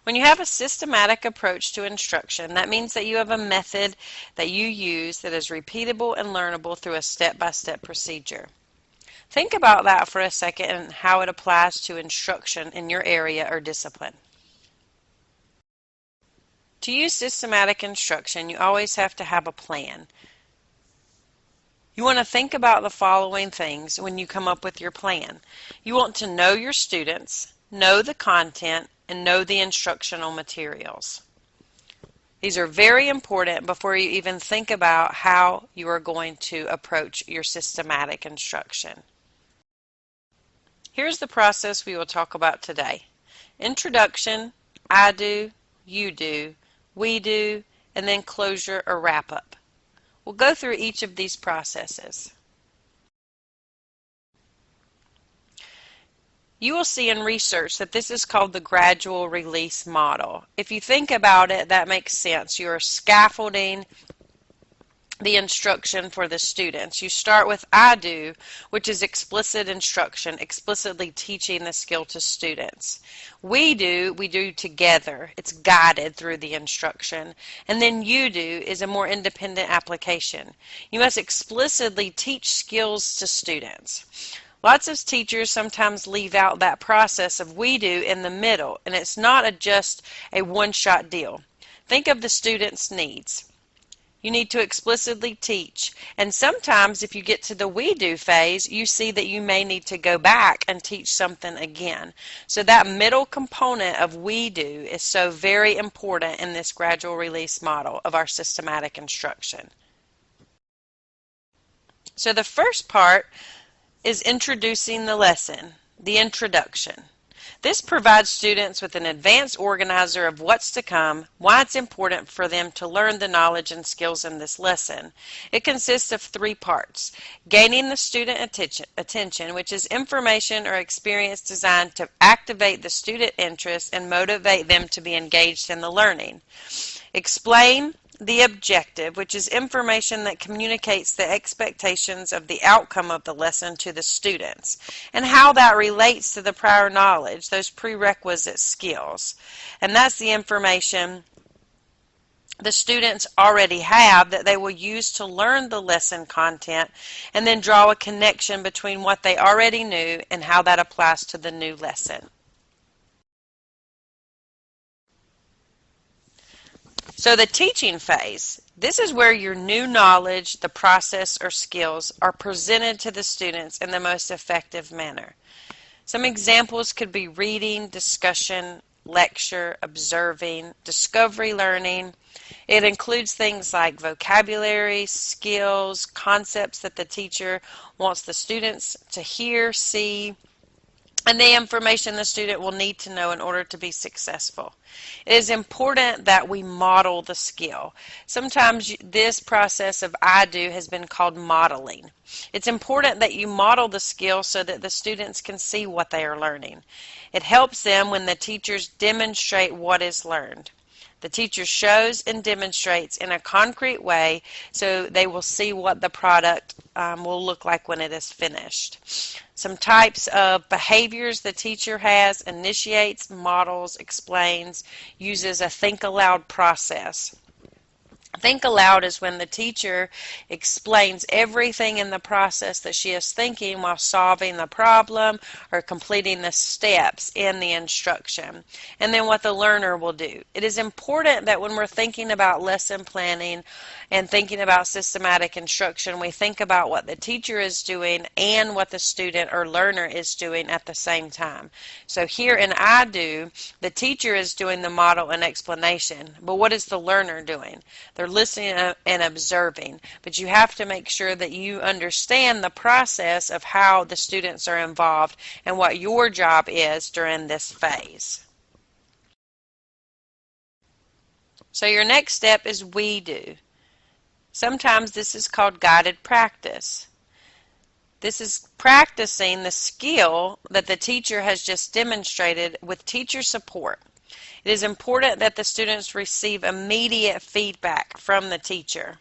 When you have a systematic approach to instruction, that means that you have a method that you use that is repeatable and learnable through a step-by-step procedure. Think about that for a second and how it applies to instruction in your area or discipline. To use systematic instruction, you always have to have a plan. You want to think about the following things when you come up with your plan. You want to know your students, know the content, and know the instructional materials. These are very important before you even think about how you are going to approach your systematic instruction. Here's the process we will talk about today. Introduction, I do, you do, we do, and then closure or wrap up. We'll go through each of these processes. You will see in research that this is called the gradual release model. If you think about it, that makes sense. You are scaffolding the instruction for the students. You start with I do, which is explicit instruction, explicitly teaching the skill to students. We do together. It's guided through the instruction. And then you do is a more independent application. You must explicitly teach skills to students. Lots of teachers sometimes leave out that process of we do in the middle, and it's not just a one-shot deal. Think of the student's needs. You need to explicitly teach, and sometimes if you get to the we do phase, you see that you may need to go back and teach something again. So that middle component of we do is so very important in this gradual release model of our systematic instruction. So the first part is introducing the lesson, the introduction. This provides students with an advanced organizer of what's to come, why it's important for them to learn the knowledge and skills in this lesson. It consists of 3 parts. Gaining the student attention, which is information or experience designed to activate the student interest and motivate them to be engaged in the learning. Explain the objective, which is information that communicates the expectations of the outcome of the lesson to the students and how that relates to the prior knowledge, those prerequisite skills. And that's the information the students already have that they will use to learn the lesson content and then draw a connection between what they already knew and how that applies to the new lesson. So the teaching phase, this is where your new knowledge, the process, or skills are presented to the students in the most effective manner. Some examples could be reading, discussion, lecture, observing, discovery learning. It includes things like vocabulary, skills, concepts that the teacher wants the students to hear, see, and the information the student will need to know in order to be successful. It is important that we model the skill. Sometimes this process of I do has been called modeling. It's important that you model the skill so that the students can see what they are learning. It helps them when the teachers demonstrate what is learned. The teacher shows and demonstrates in a concrete way so they will see what the product will look like when it is finished. Some types of behaviors the teacher has: initiates, models, explains, uses a think aloud process. Think aloud is when the teacher explains everything in the process that she is thinking while solving the problem or completing the steps in the instruction, and then what the learner will do. It is important that when we're thinking about lesson planning and thinking about systematic instruction, we think about what the teacher is doing and what the student or learner is doing at the same time. So here in I do, the teacher is doing the model and explanation, but what is the learner doing? They're listening and observing, but you have to make sure that you understand the process of how the students are involved and what your job is during this phase. So your next step is we do. Sometimes this is called guided practice. This is practicing the skill that the teacher has just demonstrated with teacher support. It is important that the students receive immediate feedback from the teacher.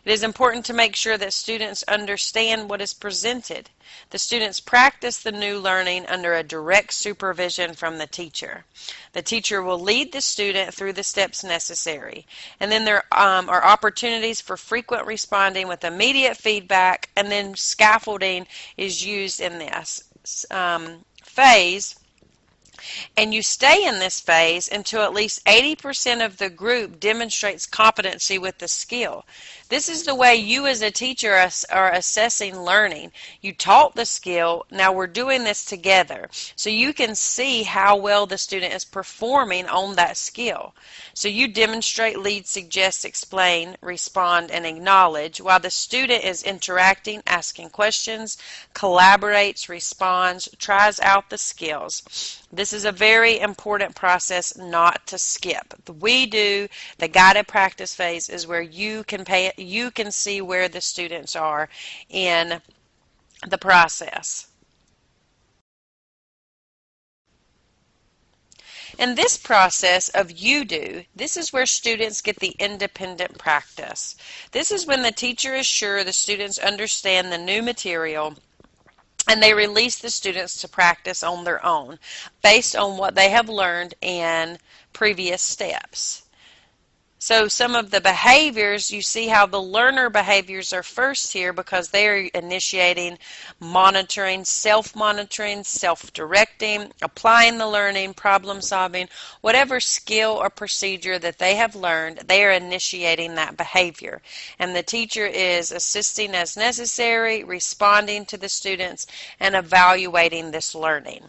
It is important to make sure that students understand what is presented. The students practice the new learning under a direct supervision from the teacher. The teacher will lead the student through the steps necessary. And then there are opportunities for frequent responding with immediate feedback, and then scaffolding is used in this phase. And you stay in this phase until at least 80% of the group demonstrates competency with the skill. This is the way you as a teacher are assessing learning. You taught the skill, now we're doing this together. So you can see how well the student is performing on that skill. So you demonstrate, lead, suggest, explain, respond, and acknowledge while the student is interacting, asking questions, collaborates, responds, tries out the skills. This is a very important process not to skip. The we do, the guided practice phase, is where you can see where the students are in the process. In this process of you do, this is where students get the independent practice. This is when the teacher is sure the students understand the new material and they release the students to practice on their own based on what they have learned in previous steps. So some of the behaviors, you see how the learner behaviors are first here because they are initiating, monitoring, self-monitoring, self-directing, applying the learning, problem solving, whatever skill or procedure that they have learned, they are initiating that behavior. And the teacher is assisting as necessary, responding to the students, and evaluating this learning.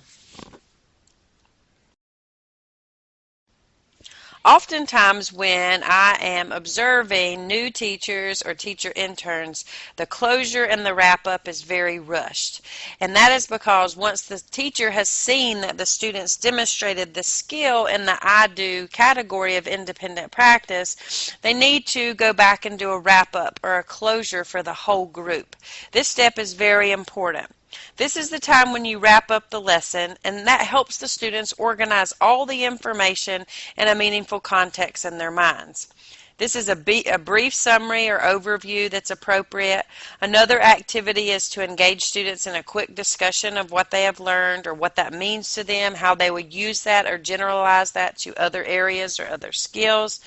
Oftentimes when I am observing new teachers or teacher interns, the closure and the wrap-up is very rushed. And that is because once the teacher has seen that the students demonstrated the skill in the I do category of independent practice, they need to go back and do a wrap-up or a closure for the whole group. This step is very important. This is the time when you wrap up the lesson, and that helps the students organize all the information in a meaningful context in their minds. This is a brief summary or overview that's appropriate. Another activity is to engage students in a quick discussion of what they have learned or what that means to them, how they would use that or generalize that to other areas or other skills.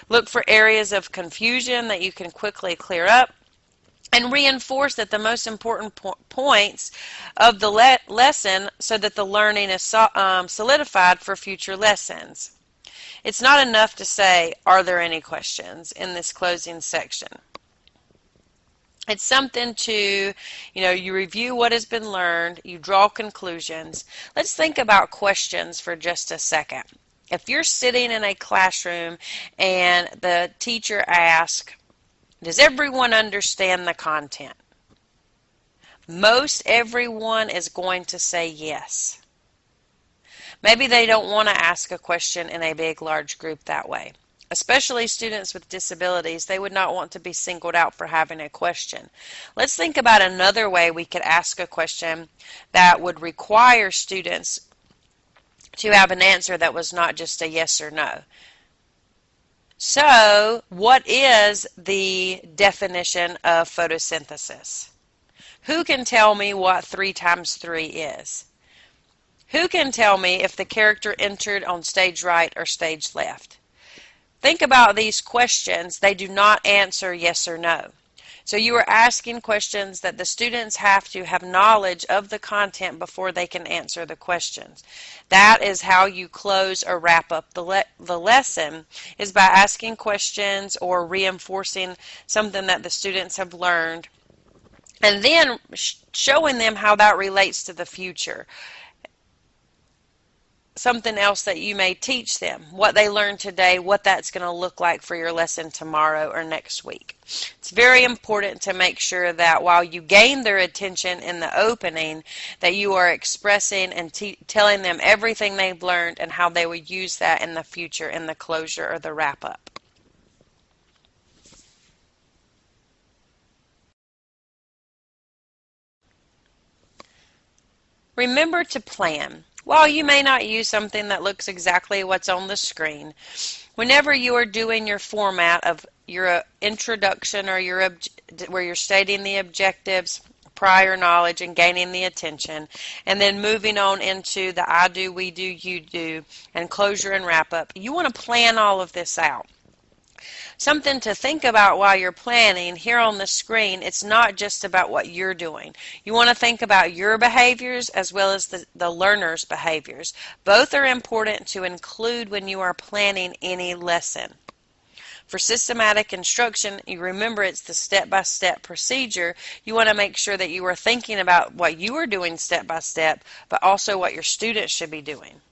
Look for areas of confusion that you can quickly clear up. And reinforce that the most important points of the lesson so that the learning is solidified for future lessons. It's not enough to say, are there any questions in this closing section? It's something to, you review what has been learned, you draw conclusions. Let's think about questions for just a second. If you're sitting in a classroom and the teacher asks, does everyone understand the content? Most everyone is going to say yes. Maybe they don't want to ask a question in a big, large group that way. Especially students with disabilities, they would not want to be singled out for having a question. Let's think about another way we could ask a question that would require students to have an answer that was not just a yes or no. So, what is the definition of photosynthesis? Who can tell me what 3 times 3 is? Who can tell me if the character entered on stage right or stage left? Think about these questions. They do not answer yes or no. So you are asking questions that the students have to have knowledge of the content before they can answer the questions. That is how you close or wrap up the lesson, is by asking questions or reinforcing something that the students have learned, and then showing them how that relates to the future. Something else that you may teach them, what they learned today, what that's going to look like for your lesson tomorrow or next week. It's very important to make sure that while you gain their attention in the opening, that you are expressing and telling them everything they've learned and how they would use that in the future in the closure or the wrap-up. Remember to plan. While you may not use something that looks exactly what's on the screen, Whenever you are doing your format of your introduction or where you're stating the objectives, prior knowledge, and gaining the attention, and then moving on into the I do, we do, you do, and closure and wrap up, you want to plan all of this out. Something to think about while you're planning here on the screen, it's not just about what you're doing. You want to think about your behaviors as well as the learner's behaviors. Both are important to include when you are planning any lesson. For systematic instruction, you remember it's the step-by-step procedure. You want to make sure that you are thinking about what you are doing step by step, but also what your students should be doing.